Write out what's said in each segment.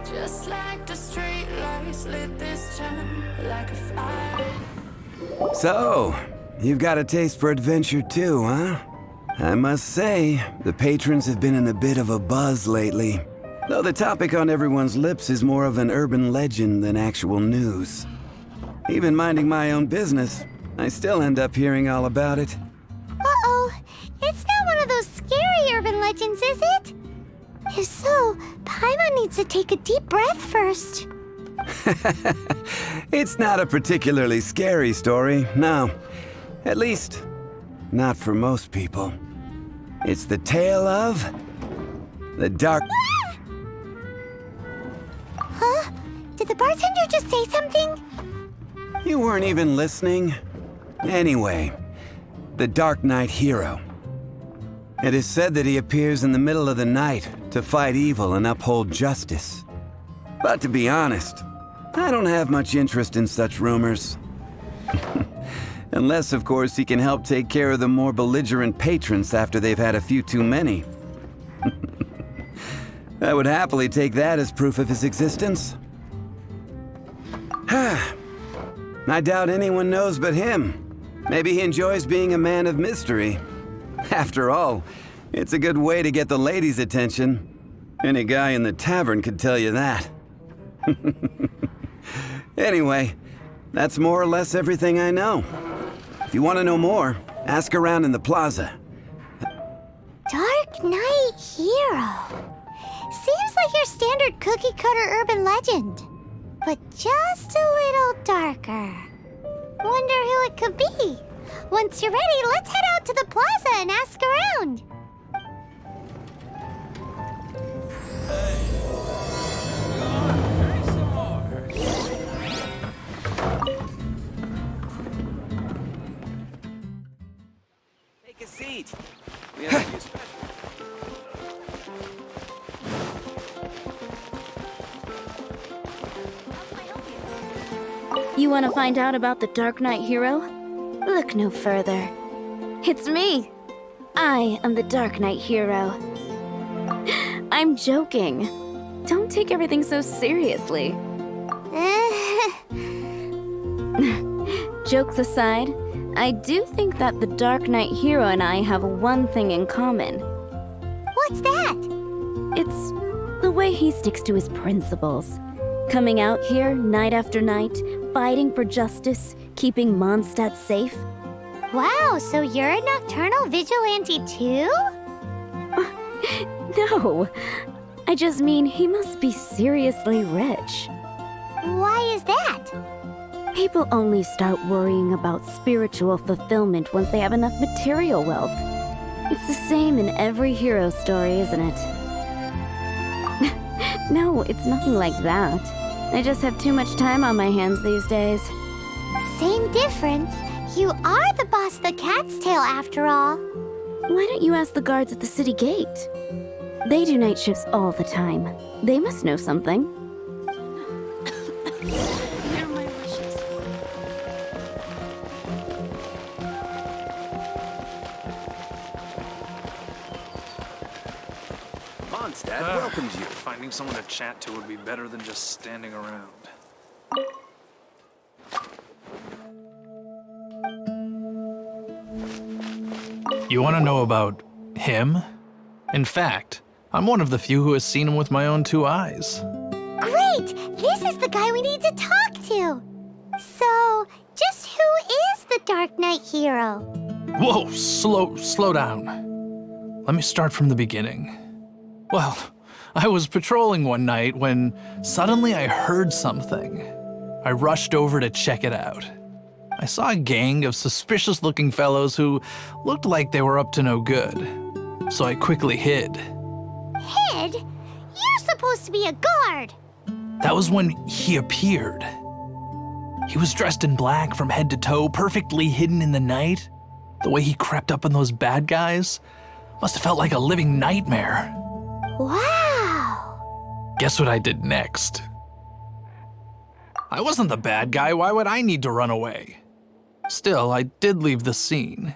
Just like the street lights lit this town like a fire. So, you've got a taste for adventure too, huh? I must say, the patrons have been in a bit of a buzz lately. Though the topic on everyone's lips is more of an urban legend than actual news. Even minding my own business, I still end up hearing all about it. Uh-oh. It's not one of those scary urban legends, is it? If so, Paimon needs to take a deep breath first. It's not a particularly scary story, no. At least, not for most people. It's the tale of the dark... Huh? Did the bartender just say something? You weren't even listening. Anyway, the Dark Knight hero. It is said that he appears in the middle of the night to fight evil and uphold justice. But to be honest, I don't have much interest in such rumors. Unless, of course, he can help take care of the more belligerent patrons after they've had a few too many. I would happily take that as proof of his existence. I doubt anyone knows but him. Maybe he enjoys being a man of mystery. After all, it's a good way to get the ladies' attention. Any guy in the tavern could tell you that. Anyway, that's more or less everything I know. If you want to know more, ask around in the plaza. Dark Knight hero. Seems like your standard cookie-cutter urban legend, but just a little darker. Wonder who it could be. Once you're ready, let's head out to the plaza and ask around. Take a seat. We have a few special. You want to find out about the Dark Knight hero? Look no further. It's me. I am the Dark Knight hero. I'm joking. Don't take everything so seriously. Jokes aside, I do think that the Dark Knight hero and I have one thing in common. What's that? It's the way he sticks to his principles. Coming out here night after night, fighting for justice, keeping Mondstadt safe. Wow, so you're a nocturnal vigilante too? No, I just mean he must be seriously rich. Why is that? People only start worrying about spiritual fulfillment once they have enough material wealth. It's the same in every hero story, isn't it? No, it's nothing like that. I just have too much time on my hands these days. Same difference. You are the boss of the Cat's Tail after all. Why don't you ask the guards at the city gate? They do night shifts all the time. They must know something. Here are my wishes. Mondstadt welcomes you. Finding someone to chat to would be better than just standing around. You want to know about him? In fact, I'm one of the few who has seen him with my own two eyes. Great! This is the guy we need to talk to. So, just who is the Dark Knight hero? Whoa, slow down. Let me start from the beginning. Well, I was patrolling one night when suddenly I heard something. I rushed over to check it out. I saw a gang of suspicious-looking fellows who looked like they were up to no good. So I quickly hid. Hid? You're supposed to be a guard. That was when he appeared. He was dressed in black from head to toe, perfectly hidden in the night. The way he crept up on those bad guys must have felt like a living nightmare. Wow. Guess what I did next? I wasn't the bad guy. Why would I need to run away? Still, I did leave the scene.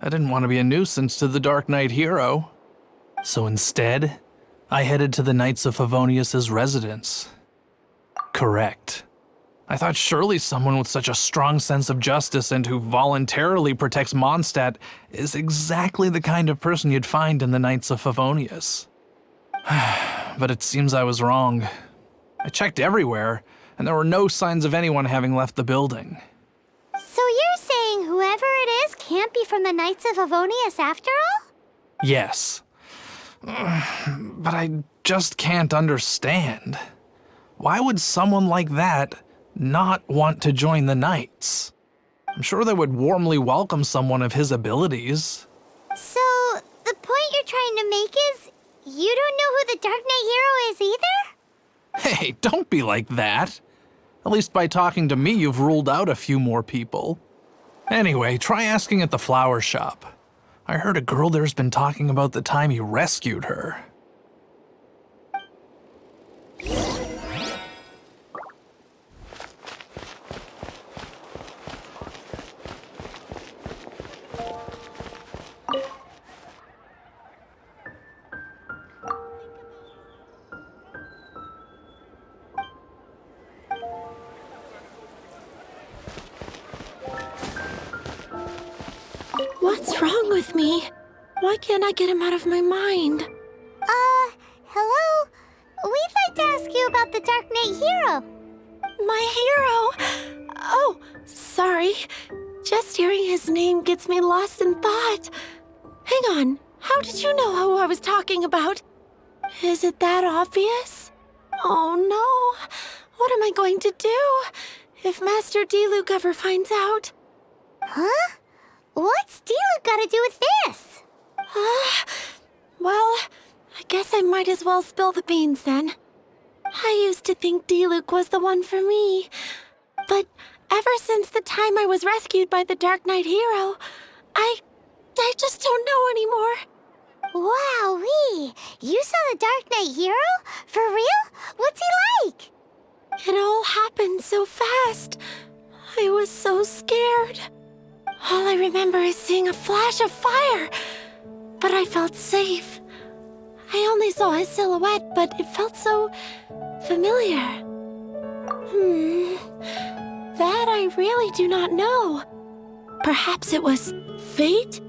I didn't want to be a nuisance to the Dark Knight hero. So instead, I headed to the Knights of Favonius's residence. Correct. I thought surely someone with such a strong sense of justice and who voluntarily protects Mondstadt is exactly the kind of person you'd find in the Knights of Favonius. But it seems I was wrong. I checked everywhere, and there were no signs of anyone having left the building. So you're saying whoever it is can't be from the Knights of Favonius after all? Yes. But I just can't understand. Why would someone like that not want to join the Knights? I'm sure they would warmly welcome someone of his abilities. So, the point you're trying to make is you don't know who the Dark Knight hero is either? Hey, don't be like that. At least by talking to me, you've ruled out a few more people. Anyway, try asking at the flower shop. I heard a girl there's been talking about the time you rescued her. What's wrong with me? Why can't I get him out of my mind? Hello? We'd like to ask you about the Dark Knight hero. My hero! Oh, sorry. Just hearing his name gets me lost in thought. Hang on, how did you know who I was talking about? Is it that obvious? Oh no, what am I going to do if Master Diluc ever finds out? Huh? What's Diluc got to do with this? Well, I guess I might as well spill the beans then. I used to think Diluc was the one for me, but ever since the time I was rescued by the Dark Knight hero, I just don't know anymore. Wowee! You saw the Dark Knight hero? For real? What's he like? It all happened so fast. I was so scared. All I remember is seeing a flash of fire, but I felt safe. I only saw his silhouette, but it felt so familiar. That I really do not know. Perhaps it was fate?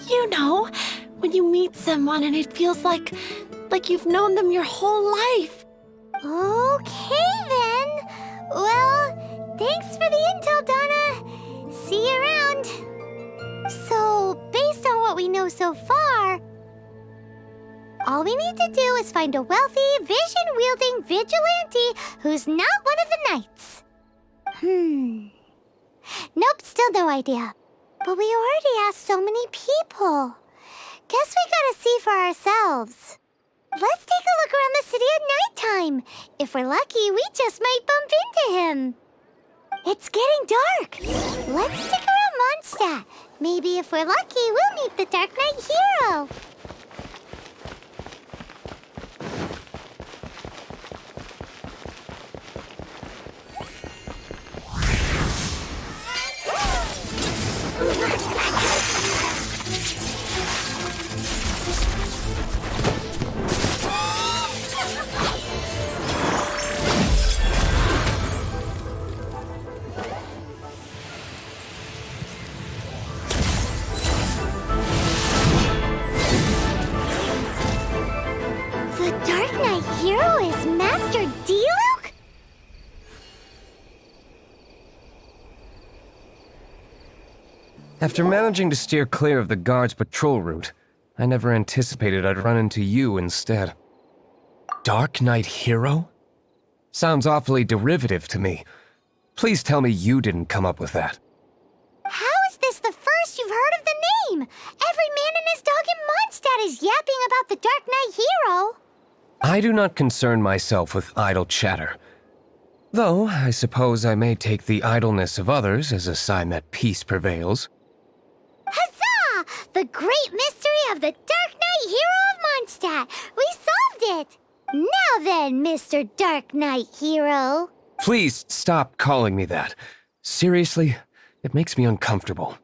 You know, when you meet someone and it feels like you've known them your whole life. Okay then. Well, thanks for the intel, Donna. See you around. So, based on what we know so far, all we need to do is find a wealthy, vision-wielding vigilante who's not one of the knights. Nope, still no idea. But we already asked so many people. Guess we gotta see for ourselves. Let's take a look around the city at nighttime. If we're lucky, we just might bump into him. It's getting dark. Let's stick around Mondstadt. Maybe if we're lucky, we'll meet the Dark Knight hero. The Dark Knight hero is Master Diluc? After managing to steer clear of the guards' patrol route, I never anticipated I'd run into you instead. Dark Knight hero? Sounds awfully derivative to me. Please tell me you didn't come up with that. How is this the first you've heard of the name? Every man and his dog in Mondstadt is yapping about the Dark Knight hero. I do not concern myself with idle chatter. Though, I suppose I may take the idleness of others as a sign that peace prevails. Huzzah! The great mystery of the Dark Knight hero of Mondstadt. We solved it. Now then, Mr. Dark Knight hero. Please stop calling me that. Seriously, it makes me uncomfortable.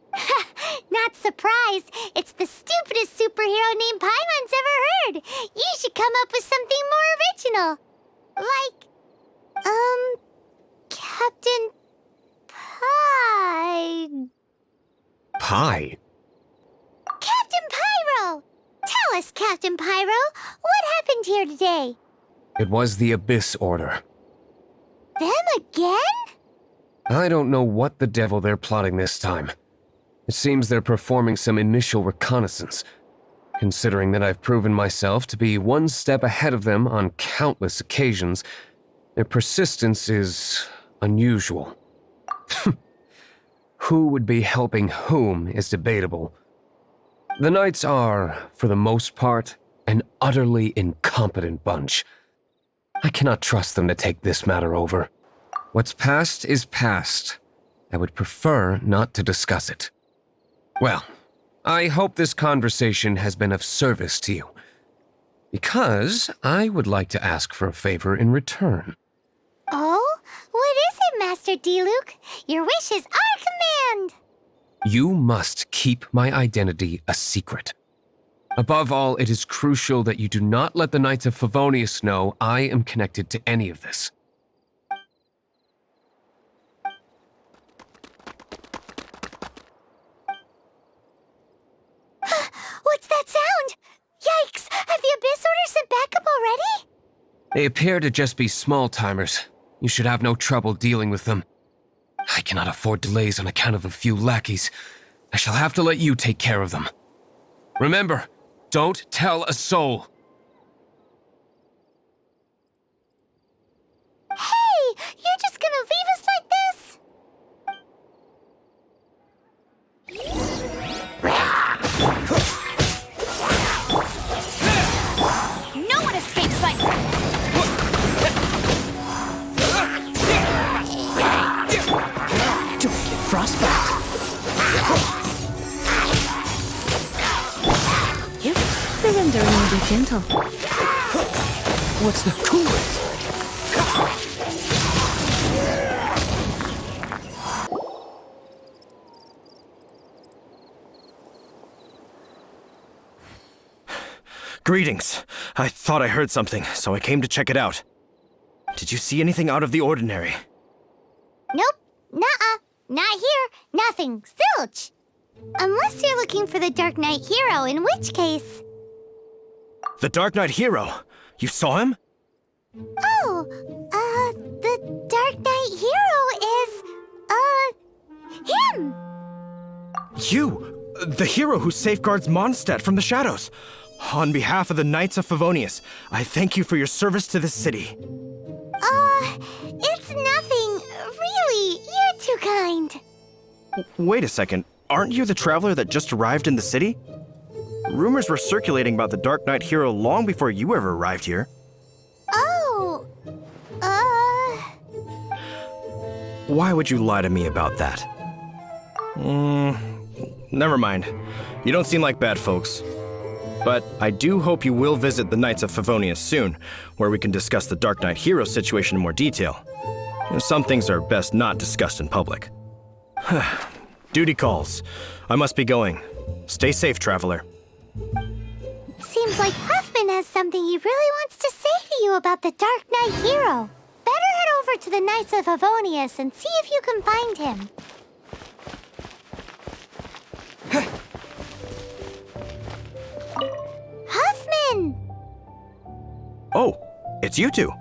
Not surprised. It's the stupidest superhero name Paimon's ever heard. You should come up with something more original. Like, Captain Pie. Pie? Captain Pyro! Tell us, Captain Pyro, what happened here today? It was the Abyss Order. Them again? I don't know what the devil they're plotting this time. It seems they're performing some initial reconnaissance. Considering that I've proven myself to be one step ahead of them on countless occasions, their persistence is unusual. Who would be helping whom is debatable. The Knights are, for the most part, an utterly incompetent bunch. I cannot trust them to take this matter over. What's past is past. I would prefer not to discuss it. Well, I hope this conversation has been of service to you, because I would like to ask for a favor in return. Oh? What is it, Master Diluc? Your wish is our command! You must keep my identity a secret. Above all, it is crucial that you do not let the Knights of Favonius know I am connected to any of this. What's that sound? Yikes! Have the Abyss Order sent backup already? They appear to just be small-timers. You should have no trouble dealing with them. I cannot afford delays on account of a few lackeys. I shall have to let you take care of them. Remember, don't tell a soul. Hey! You're just gonna leave us like this? No one escapes my... Don't get frostbite. You surrender and be gentle. What's the coolant? Greetings. I thought I heard something, so I came to check it out. Did you see anything out of the ordinary? Nope. Nuh-uh. Not here. Nothing. Zilch. Unless you're looking for the Dark Knight Hero, in which case... The Dark Knight Hero! You saw him? Oh, the Dark Knight Hero is, him! You! The hero who safeguards Mondstadt from the shadows! On behalf of the Knights of Favonius, I thank you for your service to this city. It's nothing. Really, you're too kind. Wait a second. Aren't you the traveler that just arrived in the city? Rumors were circulating about the Dark Knight Hero long before you ever arrived here. Oh, Why would you lie to me about that? Never mind. You don't seem like bad folks. But I do hope you will visit the Knights of Favonius soon, where we can discuss the Dark Knight Hero situation in more detail. Some things are best not discussed in public. Duty calls. I must be going. Stay safe, traveler. seems like Huffman has something he really wants to say to you about the Dark Knight Hero. Better head over to the Knights of Favonius and see if you can find him. Huffman! Oh, it's you two.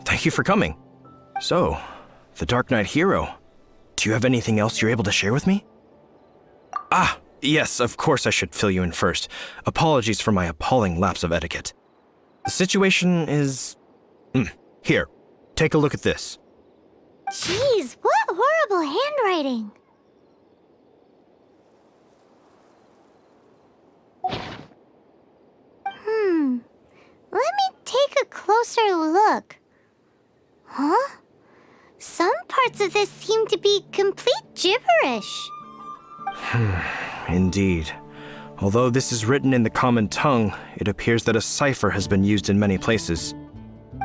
Thank you for coming. So, the Dark Knight Hero. Do you have anything else you're able to share with me? Ah, yes, of course I should fill you in first. Apologies for my appalling lapse of etiquette. The situation is... Here, take a look at this. Jeez, what horrible handwriting. Let me take a closer look. Huh? Some parts of this seem to be complete gibberish. Indeed. Although this is written in the common tongue, it appears that a cipher has been used in many places.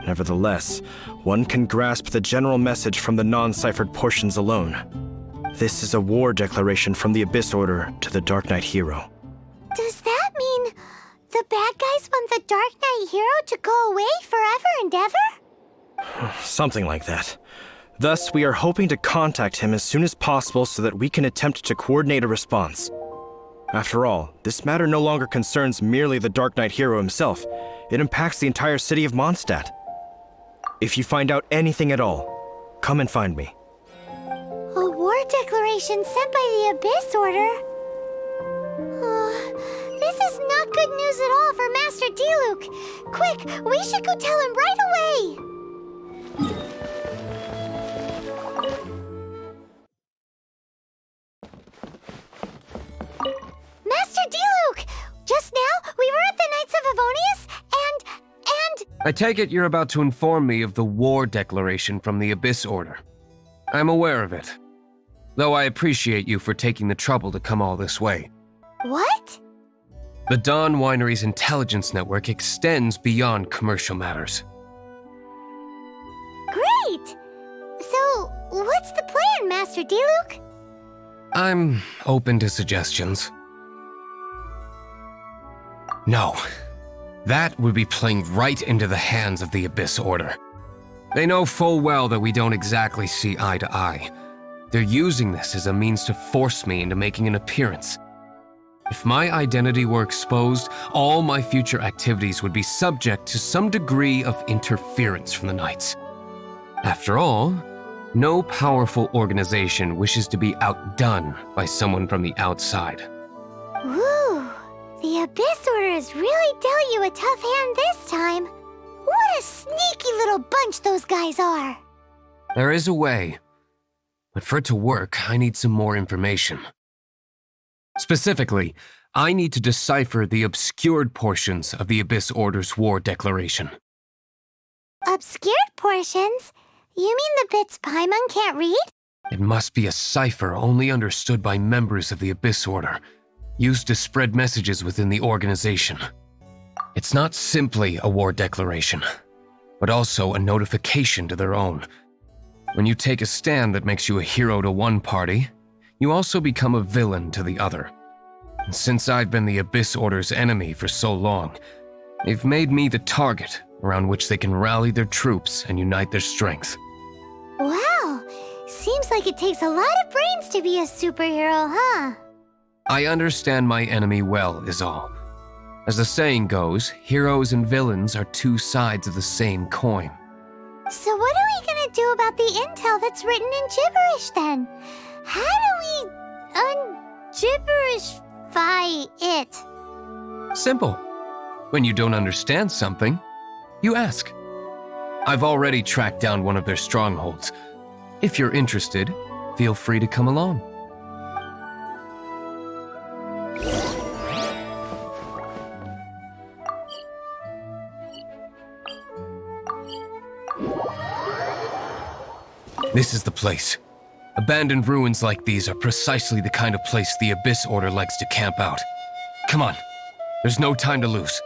Nevertheless, one can grasp the general message from the non-ciphered portions alone. This is a war declaration from the Abyss Order to the Dark Knight Hero. Does that mean the bad guys want the Dark Knight Hero to go away forever and ever? Something like that. Thus, we are hoping to contact him as soon as possible so that we can attempt to coordinate a response. After all, this matter no longer concerns merely the Dark Knight Hero himself. It impacts the entire city of Mondstadt. If you find out anything at all, come and find me. A war declaration sent by the Abyss Order? This is not good news at all for Master Diluc. Quick, we should go tell him right away! Master Diluc! Just now, we were at the Knights of Avonius, and... I take it you're about to inform me of the war declaration from the Abyss Order. I'm aware of it, though I appreciate you for taking the trouble to come all this way. What? The Dawn Winery's intelligence network extends beyond commercial matters. Great! So, what's the plan, Master Diluc? I'm open to suggestions. No. That would be playing right into the hands of the Abyss Order. They know full well that we don't exactly see eye to eye. They're using this as a means to force me into making an appearance. If my identity were exposed, all my future activities would be subject to some degree of interference from the Knights. After all, no powerful organization wishes to be outdone by someone from the outside. Woo! The Abyss Order has really dealt you a tough hand this time. What a sneaky little bunch those guys are! There is a way, but for it to work, I need some more information. Specifically, I need to decipher the obscured portions of the Abyss Order's war declaration. Obscured portions? You mean the bits Paimon can't read? It must be a cipher only understood by members of the Abyss Order, used to spread messages within the organization. It's not simply a war declaration, but also a notification to their own. When you take a stand that makes you a hero to one party, you also become a villain to the other. And since I've been the Abyss Order's enemy for so long, they've made me the target around which they can rally their troops and unite their strength. Wow! Seems like it takes a lot of brains to be a superhero, huh? I understand my enemy well, is all. As the saying goes, heroes and villains are two sides of the same coin. So what are we gonna do about the intel that's written in gibberish then? How do we un-gibberishify it? Simple. When you don't understand something, you ask. I've already tracked down one of their strongholds. If you're interested, feel free to come along. This is the place. Abandoned ruins like these are precisely the kind of place the Abyss Order likes to camp out. Come on, there's no time to lose.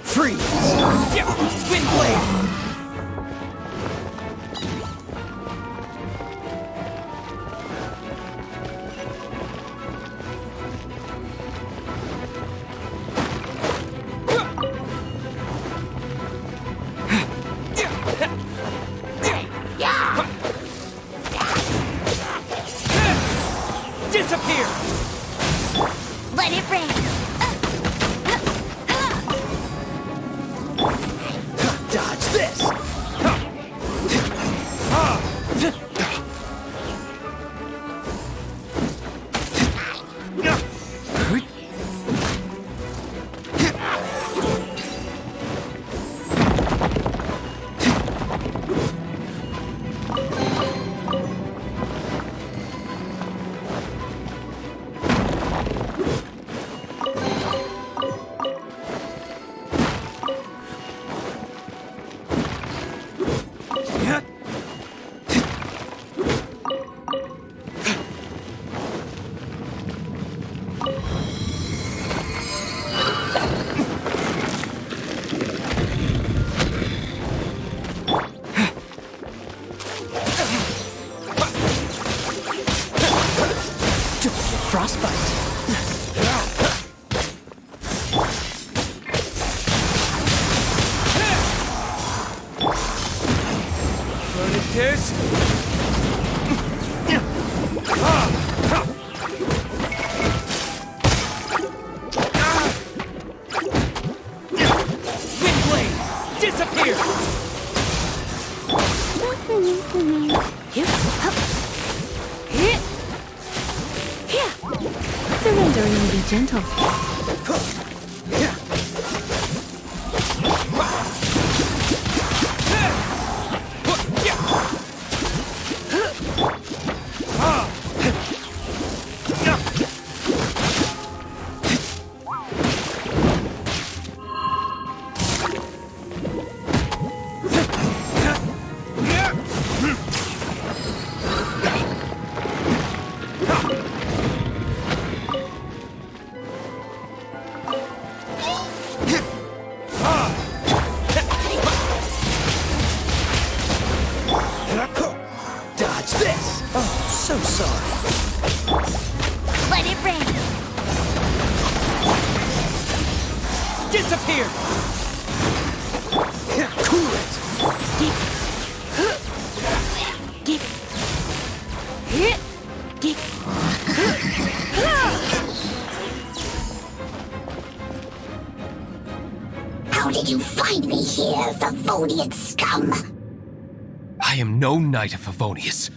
Freeze! Yeah! Spin blade! Disappear! Let it rain. Dodge this! Frostbite. This. Spin blade, disappear. Surrendering will be gentle. Dodge this! Oh, so sorry. Let it rain. Disappear! Cool it! How did you find me here, Favonian scum? I am no knight of Favonius.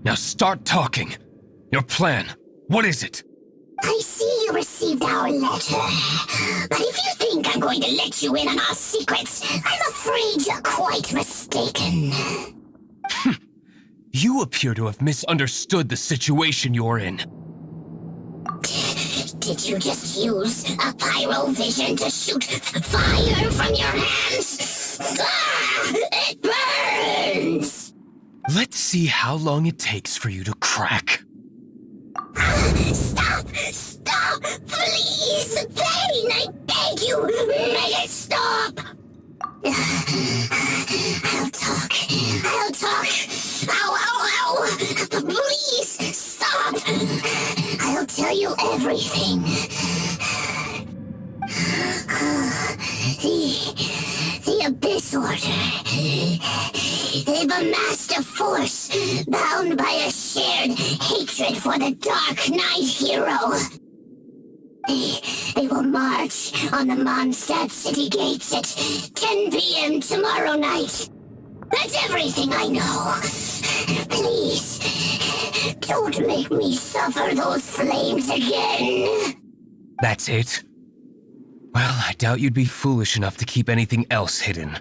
Now start talking. Your plan, what is it? I see you received our letter. But if you think I'm going to let you in on our secrets, I'm afraid you're quite mistaken. You appear to have misunderstood the situation you're in. Did you just use a pyrovision to shoot fire from your hands? Ah, it burns! Let's see how long it takes for you to crack. Stop! Stop! Please! Pain! I beg you! Make it stop! I'll talk. I'll talk. Ow, ow, ow! Please! Stop! I'll tell you everything. The Abyss Order. They've amassed a force bound by a shared hatred for the Dark Knight hero. They will march on the Mondstadt city gates at 10 p.m. tomorrow night. That's everything I know. Please, don't make me suffer those flames again. That's it? Well, I doubt you'd be foolish enough to keep anything else hidden.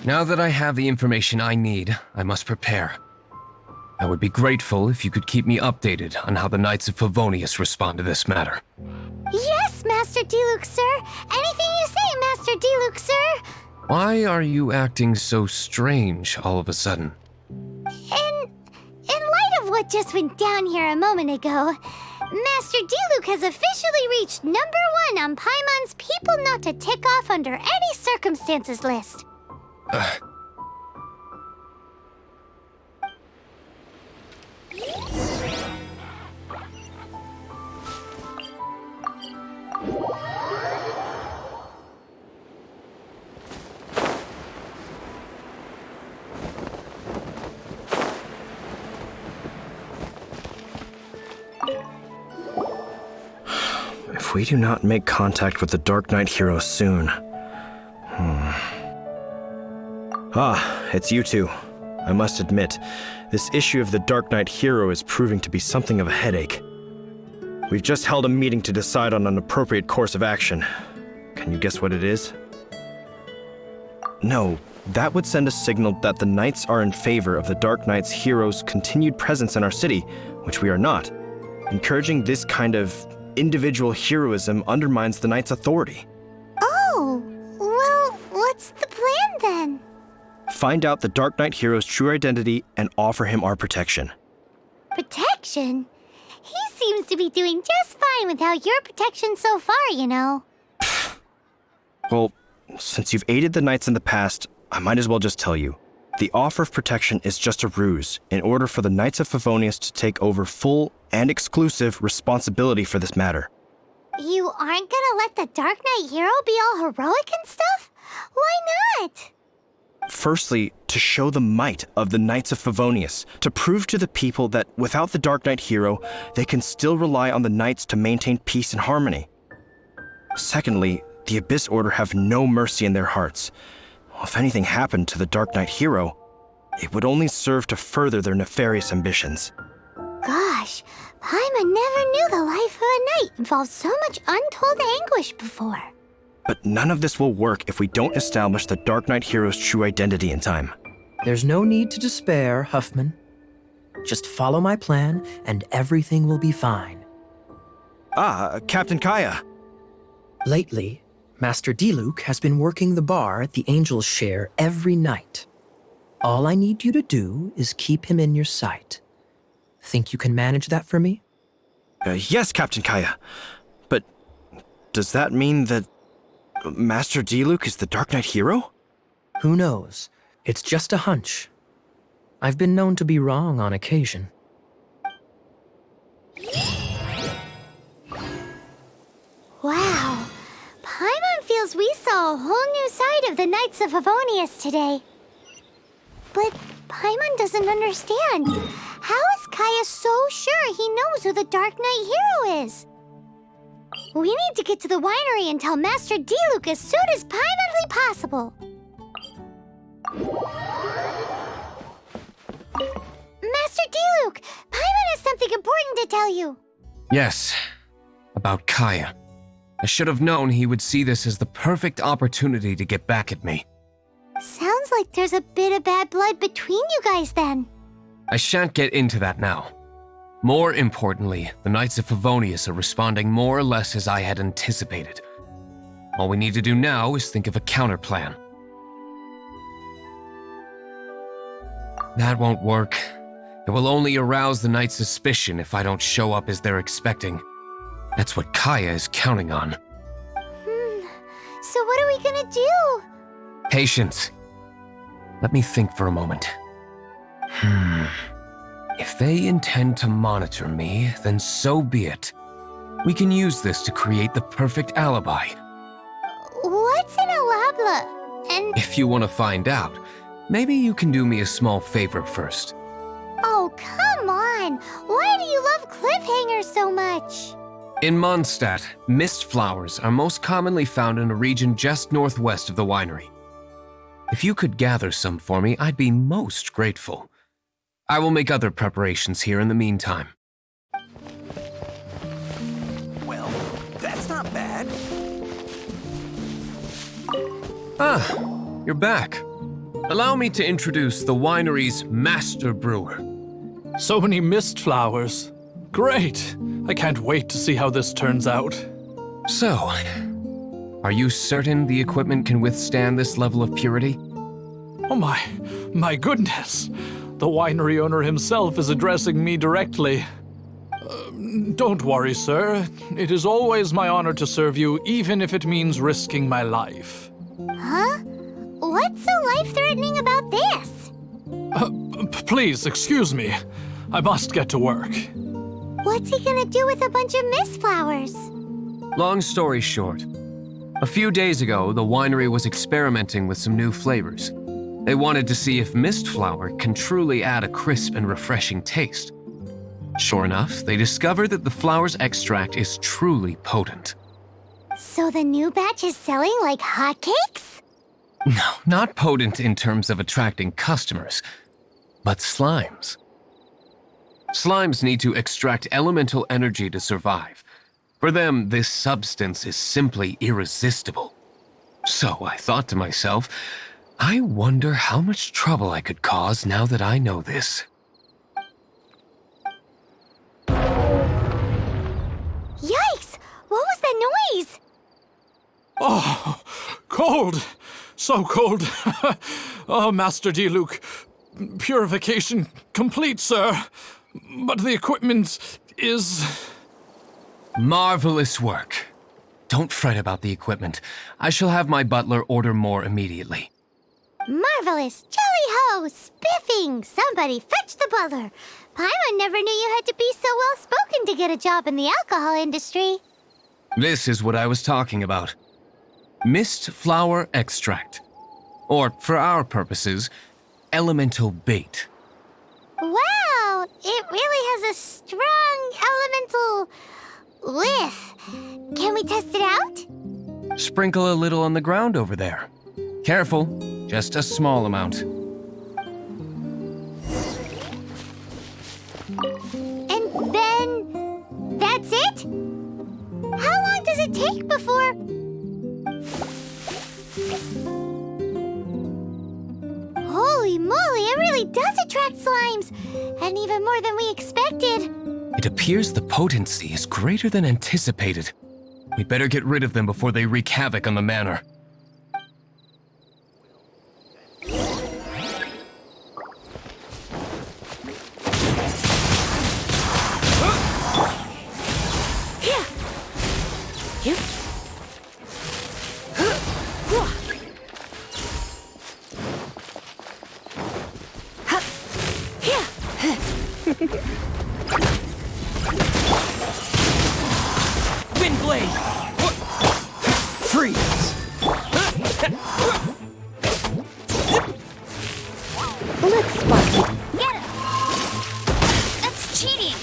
Now that I have the information I need, I must prepare. I would be grateful if you could keep me updated on how the Knights of Favonius respond to this matter. Yes, Master Diluc, sir. Anything you say, Master Diluc, sir. Why are you acting so strange all of a sudden? In light of what just went down here a moment ago, Master Diluc has officially reached #1 on Paimon's people not to tick off under any circumstances list. If we do not make contact with the Dark Knight hero soon... Ah, it's you two. I must admit, this issue of the Dark Knight hero is proving to be something of a headache. We've just held a meeting to decide on an appropriate course of action. Can you guess what it is? No, that would send a signal that the Knights are in favor of the Dark Knight's hero's continued presence in our city, which we are not. Encouraging this kind of individual heroism undermines the Knight's authority. Oh, well, what's the plan then? Find out the Dark Knight hero's true identity and offer him our protection. Protection? He seems to be doing just fine without your protection so far, you know. Well, since you've aided the Knights in the past, I might as well just tell you. The offer of protection is just a ruse in order for the Knights of Favonius to take over full and exclusive responsibility for this matter. You aren't gonna let the Dark Knight hero be all heroic and stuff? Why not? Firstly, to show the might of the Knights of Favonius, to prove to the people that without the Dark Knight hero, they can still rely on the Knights to maintain peace and harmony. Secondly, the Abyss Order have no mercy in their hearts. If anything happened to the Dark Knight hero, it would only serve to further their nefarious ambitions. Gosh, Paimon never knew the life of a knight involved so much untold anguish before. But none of this will work if we don't establish the Dark Knight hero's true identity in time. There's no need to despair, Huffman. Just follow my plan, and everything will be fine. Ah, Captain Kaya. Lately, Master Diluc has been working the bar at the Angel's Share every night. All I need you to do is keep him in your sight. Think you can manage that for me? Yes, Captain Kaya. But does that mean that Master Diluc is the Dark Knight hero? Who knows? It's just a hunch. I've been known to be wrong on occasion. Wow, Paimon feels we saw a whole new side of the Knights of Favonius today. But Paimon doesn't understand. How is Kaya so sure he knows who the Dark Knight hero is? We need to get to the winery and tell Master Diluc as soon as Paimonly possible. Master Diluc, Paimon has something important to tell you. Yes, about Kaya. I should have known he would see this as the perfect opportunity to get back at me. Sounds like there's a bit of bad blood between you guys then. I shan't get into that now. More importantly, the Knights of Favonius are responding more or less as I had anticipated. All we need to do now is think of a counterplan. That won't work. It will only arouse the Knights' suspicion if I don't show up as they're expecting. That's what Kaya is counting on. So what are we gonna do? Patience. Let me think for a moment. If they intend to monitor me, then so be it. We can use this to create the perfect alibi. What's an alabla? And If you want to find out, maybe you can do me a small favor first. oh, come on! Why do you love cliffhangers so much? In Mondstadt, mist flowers are most commonly found in a region just northwest of the winery. If you could gather some for me, I'd be most grateful. I will make other preparations here in the meantime. Well, that's not bad. Ah, you're back. Allow me to introduce the winery's master brewer. So many mist flowers. Great! I can't wait to see how this turns out. So, are you certain the equipment can withstand this level of purity? Oh my goodness! The winery owner himself is addressing me directly. Don't worry, sir. It is always my honor to serve you, even if it means risking my life. Huh? What's so life-threatening about this? Please, excuse me. I must get to work. What's he gonna do with a bunch of mist flowers? Long story short, a few days ago, the winery was experimenting with some new flavors. They wanted to see if mist flower can truly add a crisp and refreshing taste. Sure enough, they discovered that the flower's extract is truly potent. So the new batch is selling like hotcakes? No, not potent in terms of attracting customers, but slimes. Slimes need to extract elemental energy to survive. For them, this substance is simply irresistible. So I thought to myself, I wonder how much trouble I could cause now that I know this. Yikes! What was that noise? Oh, cold! So cold! Oh, Master Diluc, purification complete, sir. But the equipment is... Marvelous work. Don't fret about the equipment. I shall have my butler order more immediately. Marvelous! Jolly-ho! Spiffing! Somebody fetch the butler! Paimon never knew you had to be so well-spoken to get a job in the alcohol industry. This is what I was talking about. Mist flower extract. Or, for our purposes, elemental bait. Wow! It really has a strong elemental whiff. Can we test it out? Sprinkle a little on the ground over there. Careful, just a small amount. And then... that's it? How long does it take before... Holy moly, it really does attract slimes! And even more than we expected. It appears the potency is greater than anticipated. We'd better get rid of them before they wreak havoc on the manor. Windblade! Freeze! Look, Sparky. Get it! That's cheating!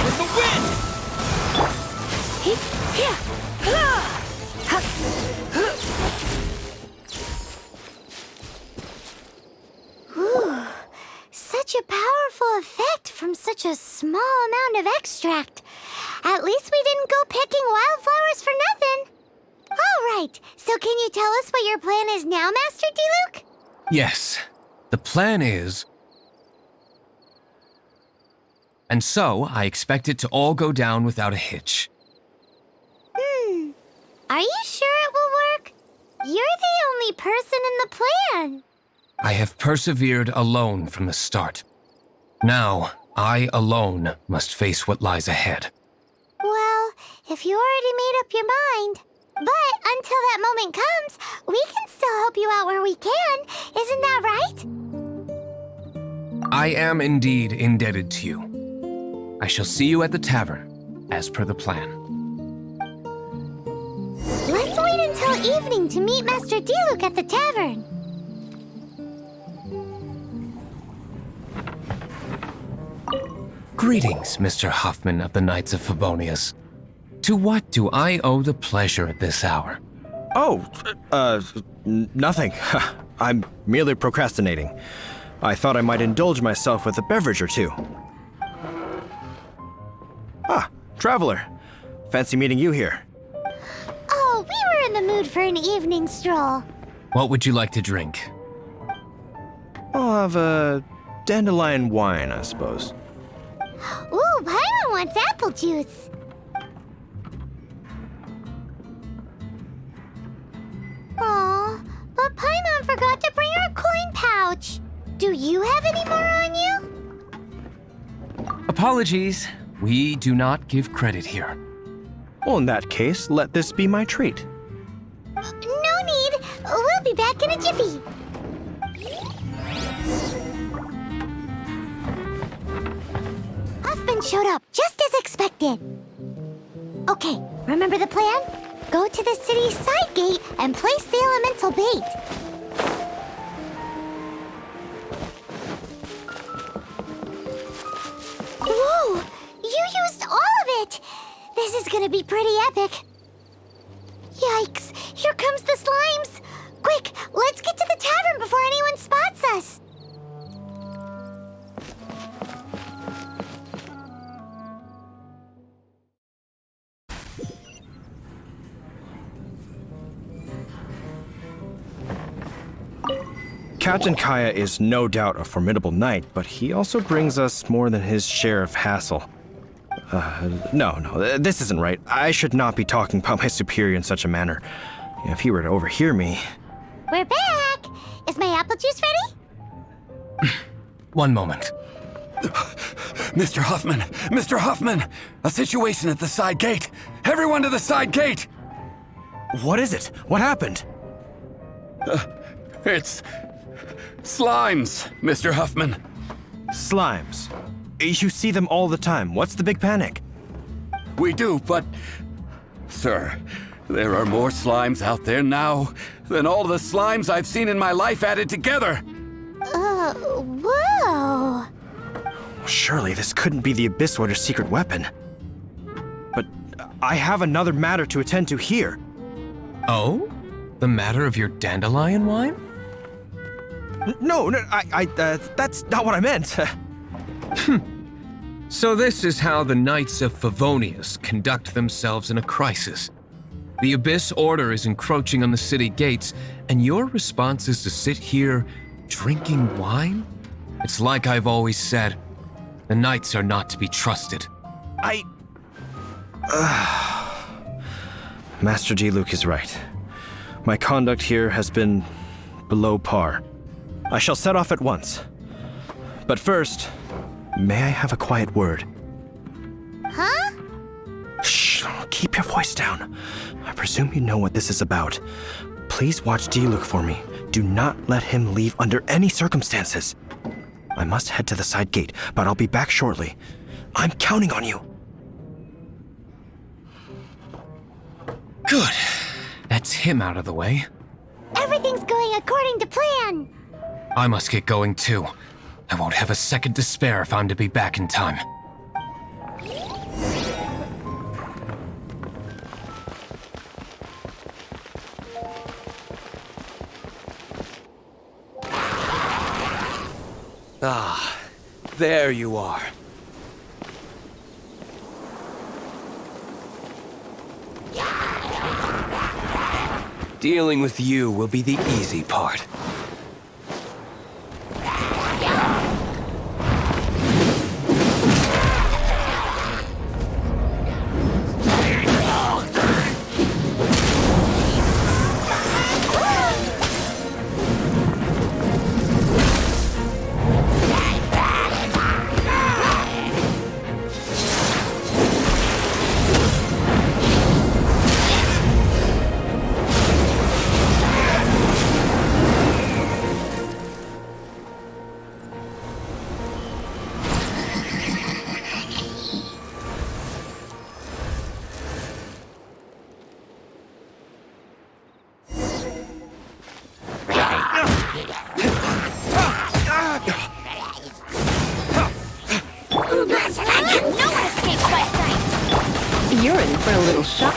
With the wind! Ooh, such a powerful effect from such a small amount of extract. At least we didn't go picking wildflowers for nothing. All right, so can you tell us what your plan is now, Master Diluc? Yes, the plan is... And so, I expect it to all go down without a hitch. Are you sure it will work? You're the only person in the plan. I have persevered alone from the start. Now, I alone must face what lies ahead. Well, if you already made up your mind. But until that moment comes, we can still help you out where we can. Isn't that right? I am indeed indebted to you. I shall see you at the tavern, as per the plan. Let's wait until evening to meet Master Diluc at the tavern. Greetings, Mr. Hoffman of the Knights of Favonius. To what do I owe the pleasure at this hour? Oh, nothing. I'm merely procrastinating. I thought I might indulge myself with a beverage or two. Ah, traveler. Fancy meeting you here. Oh, we were in the mood for an evening stroll. What would you like to drink? I'll have a dandelion wine, I suppose. Ooh, Paimon wants apple juice. Aw, but Paimon forgot to bring her coin pouch. Do you have any more on you? Apologies. We do not give credit here. Well, in that case, let this be my treat. No need. We'll be back in a jiffy. Huffman showed up just as expected. Okay, remember the plan? Go to the city's side gate and place the elemental bait. Whoa! You used all of it! This is gonna be pretty epic. Yikes! Here comes the slimes! Quick, let's get to the tavern before anyone spots us! Captain Kaya is no doubt a formidable knight, but he also brings us more than his share of hassle. No, this isn't right. I should not be talking about my superior in such a manner. If he were to overhear me... We're back! Is my apple juice ready? One moment. Mr. Huffman! Mr. Huffman! A situation at the side gate! Everyone to the side gate! What is it? What happened? It's... slimes, Mr. Huffman. Slimes. You see them all the time. What's the big panic? We do, but... Sir, there are more slimes out there now than all the slimes I've seen in my life added together! Whoa! Surely this couldn't be the Abyss Warder's secret weapon. But I have another matter to attend to here. Oh? The matter of your dandelion wine? No, that's not what I meant. So this is how the Knights of Favonius conduct themselves in a crisis. The Abyss Order is encroaching on the city gates, and your response is to sit here drinking wine? It's like I've always said, the Knights are not to be trusted. Master Diluc is right. My conduct here has been below par. I shall set off at once. But first, may I have a quiet word? Huh? Shh, keep your voice down. I presume you know what this is about. Please watch Diluc for me. Do not let him leave under any circumstances. I must head to the side gate, but I'll be back shortly. I'm counting on you. Good. That's him out of the way. Everything's going according to plan. I must get going too. I won't have a second to spare if I'm to be back in time. Ah, there you are. Dealing with you will be the easy part. You're in for a little shock.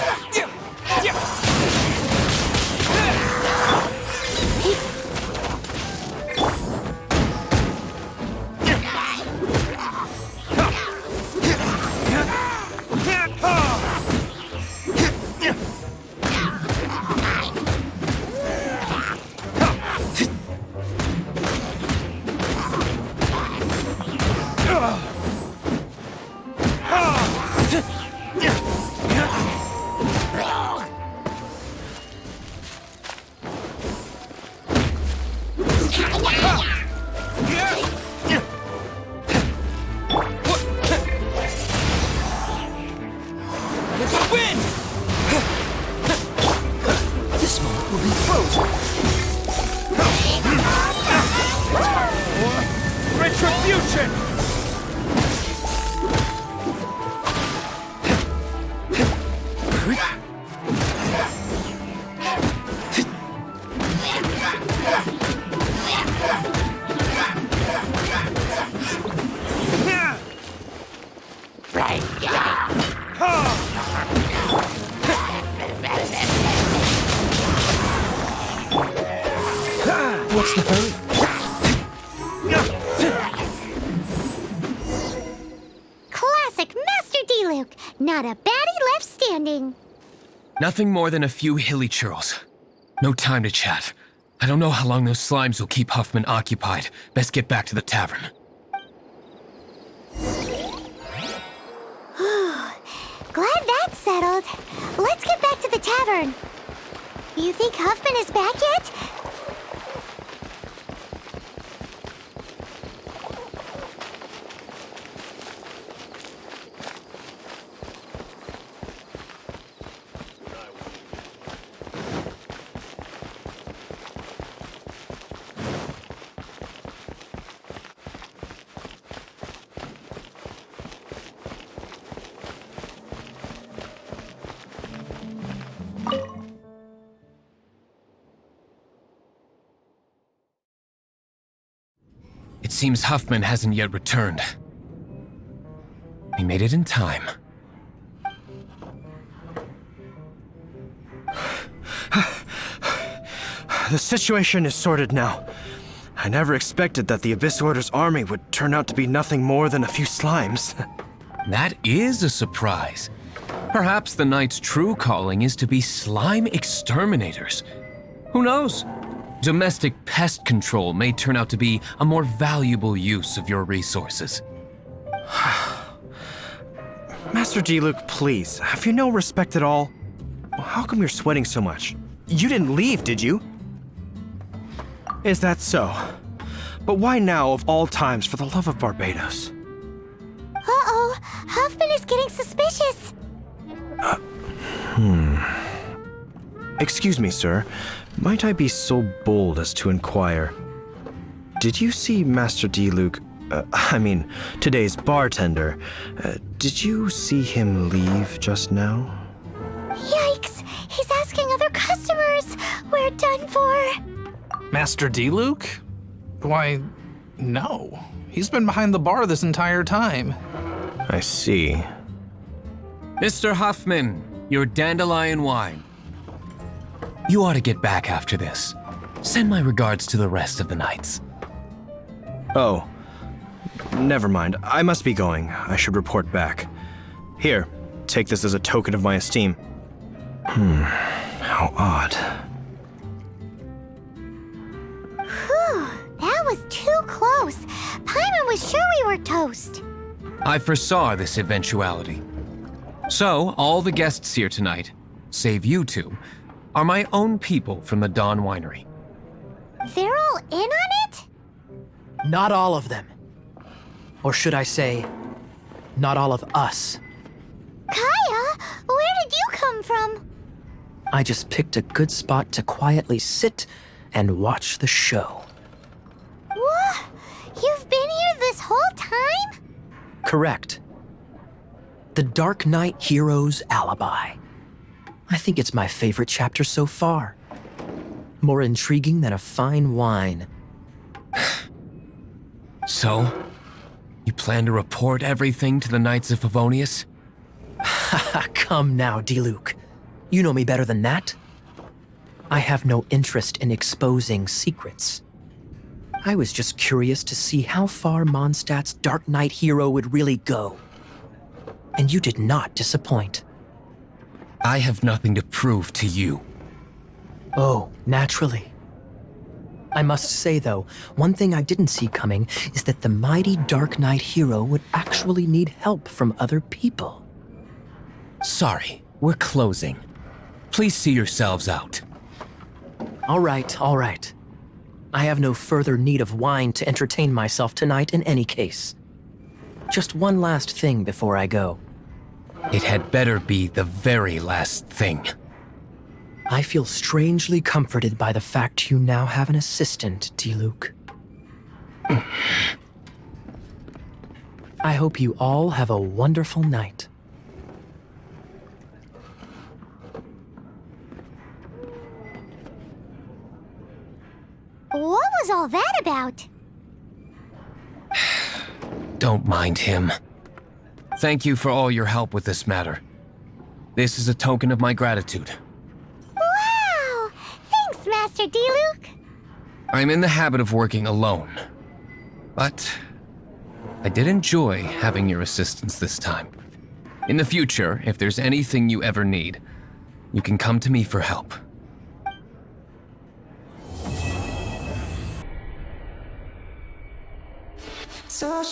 What's the hurry? Classic Master Diluc. Not a baddie left standing. Nothing more than a few hilly churls. No time to chat. I don't know how long those slimes will keep Huffman occupied. Best get back to the tavern. Glad that's settled. Let's get back to the tavern. You think Huffman is back yet? It seems Huffman hasn't yet returned. He made it in time. The situation is sorted now. I never expected that the Abyss Order's army would turn out to be nothing more than a few slimes. That is a surprise. Perhaps the Knight's true calling is to be slime exterminators. Who knows? Domestic pest control may turn out to be a more valuable use of your resources. Master Diluc, please, have you no respect at all? How come you're sweating so much? You didn't leave, did you? Is that so? But why now of all times, for the love of Barbados? Uh-oh, Huffman is getting suspicious. Excuse me, sir. Might I be so bold as to inquire? Did you see Master Diluc, today's bartender? Did you see him leave just now? Yikes, he's asking other customers. We're done for. Master Diluc? Why, no. He's been behind the bar this entire time. I see. Mr. Huffman, your dandelion wine. You ought to get back after this. Send my regards to the rest of the knights. Oh, never mind. I must be going. I should report back. Here, take this as a token of my esteem. How odd. Whew, that was too close. Paimon was sure we were toast. I foresaw this eventuality. So, all the guests here tonight, save you two, are my own people from the Dawn Winery. They're all in on it? Not all of them. Or should I say, not all of us. Kaya, where did you come from? I just picked a good spot to quietly sit and watch the show. What? You've been here this whole time? Correct. The Dark Knight Hero's Alibi. I think it's my favorite chapter so far. More intriguing than a fine wine. So, you plan to report everything to the Knights of Favonius? Come now, Diluc. You know me better than that. I have no interest in exposing secrets. I was just curious to see how far Mondstadt's Dark Knight hero would really go. And you did not disappoint. I have nothing to prove to you. Oh, naturally. I must say, though, one thing I didn't see coming is that the mighty Dark Knight hero would actually need help from other people. Sorry, we're closing. Please see yourselves out. All right. I have no further need of wine to entertain myself tonight in any case. Just one last thing before I go. It had better be the very last thing. I feel strangely comforted by the fact you now have an assistant, Diluc. I hope you all have a wonderful night. What was all that about? Don't mind him. Thank you for all your help with this matter. This is a token of my gratitude. Wow! Thanks, Master Diluc. I'm in the habit of working alone. But I did enjoy having your assistance this time. In the future, if there's anything you ever need, you can come to me for help. So